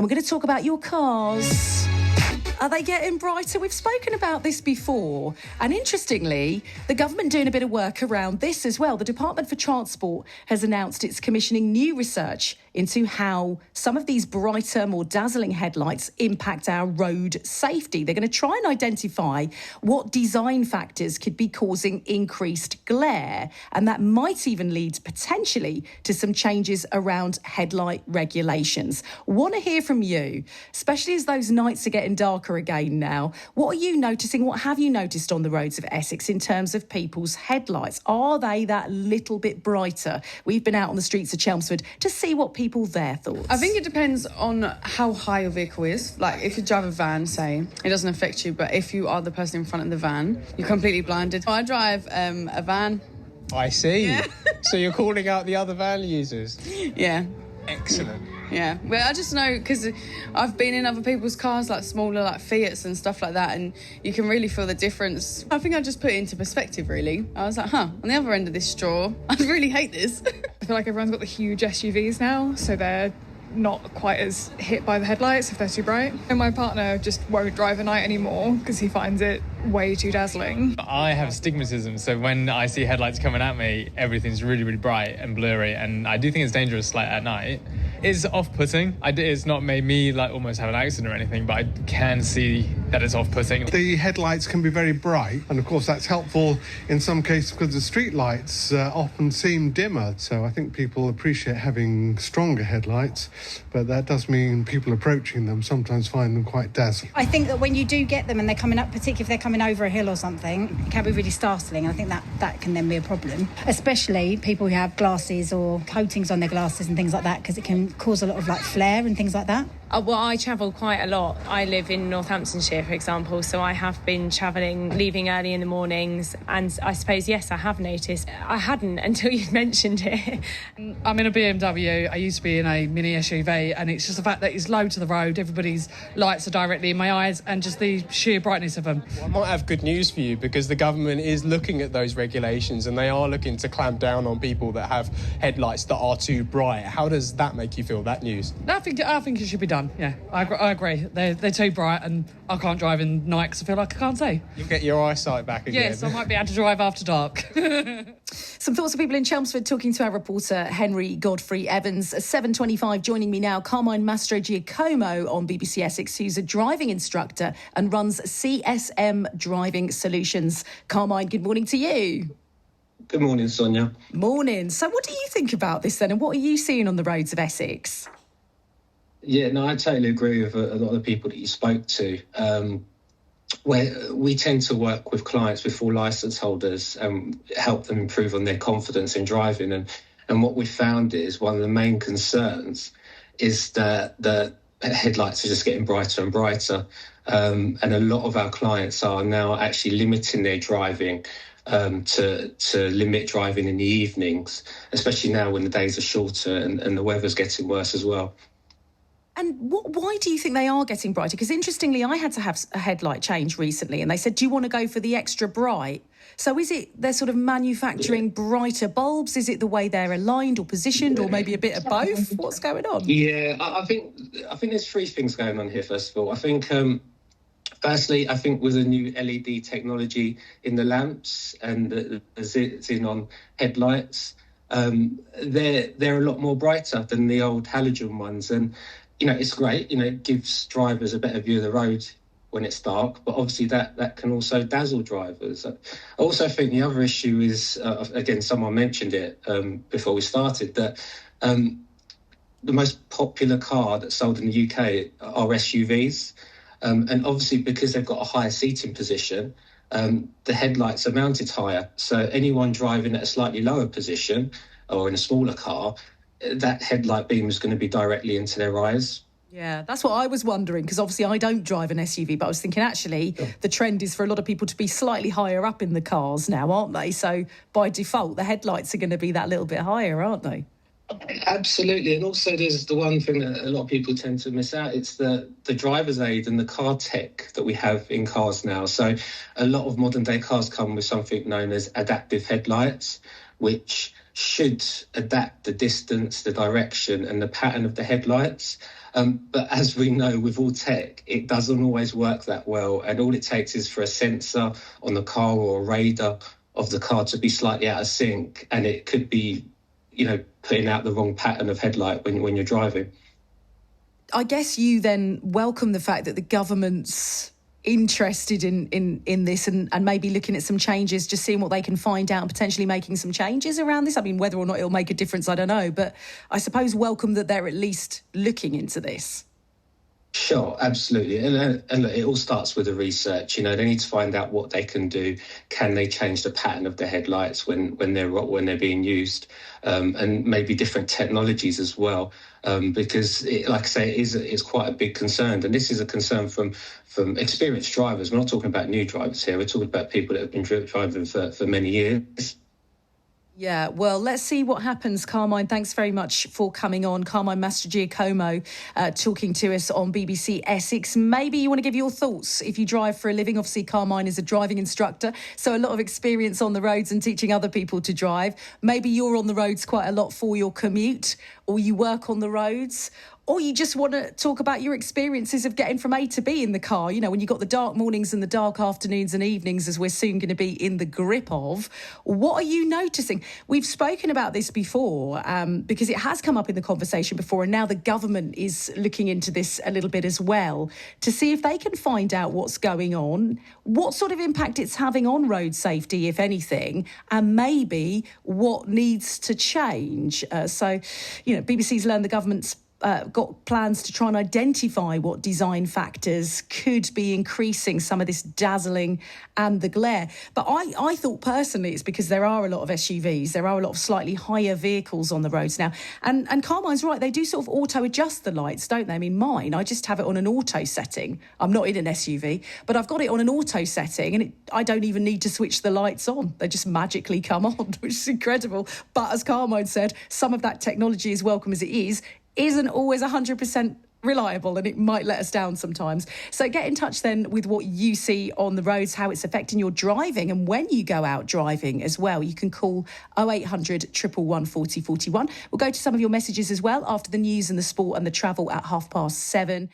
and we're going to talk about your cars. Are they getting brighter? We've spoken about this before. And interestingly, the government doing a bit of work around this as well. The Department for Transport has announced it's commissioning new research into how some of these brighter, more dazzling headlights impact our road safety. They're going to try and identify what design factors could be causing increased glare. And that might even lead potentially to some changes around headlight regulations. Want to hear from you, especially as those nights are getting darker again now. What are you noticing? What have you noticed on the roads of Essex in terms of people's headlights? Are they that little bit brighter? We've been out on the streets of Chelmsford to see what people there thoughts. I think it depends on how high your vehicle is. Like if you drive a van, say, it doesn't affect you, but if you are the person in front of the van, you're completely blinded. I drive a van. I see. Yeah. So you're calling out the other van users? Yeah. Excellent. Yeah, well, I just know because I've been in other people's cars, like smaller, like Fiats and stuff like that, and you can really feel the difference. I think I just put it into perspective, really. I was like, on the other end of this straw, I really hate this. I feel like everyone's got the huge SUVs now, so they're not quite as hit by the headlights if they're too bright. And my partner just won't drive at night anymore because he finds it way too dazzling. I have astigmatism, so when I see headlights coming at me, everything's really, really bright and blurry, and I do think it's dangerous like at night. It's off-putting. It's not made me like almost have an accident or anything, but I can see that it's off-putting. The headlights can be very bright, and of course that's helpful in some cases because the street lights often seem dimmer, so I think people appreciate having stronger headlights, but that does mean people approaching them sometimes find them quite dazzling. I think that when you do get them and they're coming up, particularly if they're coming over a hill or something, it can be really startling. I think that can then be a problem, especially people who have glasses or coatings on their glasses and things like that, because it can cause a lot of like flare and things like that. Well, I travel quite a lot. I live in Northamptonshire, for example, so I have been travelling, leaving early in the mornings, and I suppose, yes, I have noticed. I hadn't until you mentioned it. I'm in a BMW. I used to be in a mini SUV, and it's just the fact that it's low to the road, everybody's lights are directly in my eyes, and just the sheer brightness of them. Well, I might have good news for you, because the government is looking at those regulations, and they are looking to clamp down on people that have headlights that are too bright. How does that make you feel, that news? I think it should be done. Yeah, I agree. They're too bright, and I can't drive in night because I feel like I can't see. You'll get your eyesight back again. Yes, I might be able to drive after dark. Some thoughts of people in Chelmsford talking to our reporter Henry Godfrey Evans. At 7:25, joining me now, Carmine Mastrogiacomo on BBC Essex, who's a driving instructor and runs CSM Driving Solutions. Carmine, good morning to you. Good morning, Sonia. Morning. So what do you think about this then, and what are you seeing on the roads of Essex? Yeah, no, I totally agree with a lot of the people that you spoke to. Where we tend to work with clients with full licence holders and help them improve on their confidence in driving. And what we found is one of the main concerns is that the headlights are just getting brighter and brighter. And a lot of our clients are now actually limiting their driving to limit driving in the evenings, especially now when the days are shorter and the weather's getting worse as well. And why do you think they are getting brighter? Because interestingly, I had to have a headlight change recently, and they said, do you want to go for the extra bright? So is it they're sort of manufacturing brighter bulbs? Is it the way they're aligned or positioned, or maybe a bit of both? What's going on? Yeah, I think there's three things going on here, first of all. I think, firstly, I think with the new LED technology in the lamps and the xenon headlights, they're a lot more brighter than the old halogen ones. And it's great. It gives drivers a better view of the road when it's dark, but obviously that can also dazzle drivers. I also think the other issue is, again, someone mentioned it before we started, that the most popular car that's sold in the UK are SUVs. And obviously, because they've got a higher seating position, the headlights are mounted higher. So anyone driving at a slightly lower position or in a smaller car, that headlight beam is going to be directly into their eyes. Yeah, that's what I was wondering, because obviously I don't drive an SUV, but I was thinking actually the trend is for a lot of people to be slightly higher up in the cars now, aren't they? So by default, the headlights are going to be that little bit higher, aren't they? Absolutely. And also there's the one thing that a lot of people tend to miss out. It's the driver's aid and the car tech that we have in cars now. So a lot of modern day cars come with something known as adaptive headlights, which should adapt the distance, the direction and the pattern of the headlights. But as we know, with all tech, it doesn't always work that well. And all it takes is for a sensor on the car or a radar of the car to be slightly out of sync, and it could be, putting out the wrong pattern of headlight when you're driving. I guess you then welcome the fact that the government's interested in this and maybe looking at some changes, just seeing what they can find out and potentially making some changes around this. I mean, whether or not it'll make a difference, I don't know. But I suppose welcome that they're at least looking into this. Sure, absolutely. And look, it all starts with the research. They need to find out what they can do. Can they change the pattern of the headlights when they're being used? And maybe different technologies as well. Because, like I say, it's quite a big concern. And this is a concern from experienced drivers. We're not talking about new drivers here. We're talking about people that have been driving for many years. Yeah, well, let's see what happens, Carmine. Thanks very much for coming on. Carmine Mastrogiacomo talking to us on BBC Essex. Maybe you want to give your thoughts if you drive for a living. Obviously, Carmine is a driving instructor, so a lot of experience on the roads and teaching other people to drive. Maybe you're on the roads quite a lot for your commute, or you work on the roads, or you just want to talk about your experiences of getting from A to B in the car, when you've got the dark mornings and the dark afternoons and evenings, as we're soon going to be in the grip of. What are you noticing? We've spoken about this before because it has come up in the conversation before, and now the government is looking into this a little bit as well to see if they can find out what's going on, what sort of impact it's having on road safety, if anything, and maybe what needs to change. BBC's learned the government's got plans to try and identify what design factors could be increasing some of this dazzling and the glare. But I thought personally it's because there are a lot of SUVs, there are a lot of slightly higher vehicles on the roads now. And Carmine's right, they do sort of auto-adjust the lights, don't they? I mean, mine, I just have it on an auto setting. I'm not in an SUV, but I've got it on an auto setting and I don't even need to switch the lights on. They just magically come on, which is incredible. But as Carmine said, some of that technology, as welcome as it is, isn't always 100% reliable, and it might let us down sometimes. So get in touch then with what you see on the roads, how it's affecting your driving, and when you go out driving as well. You can call 0800 111 40 41. We'll go to some of your messages as well after the news and the sport and the travel at 7:30.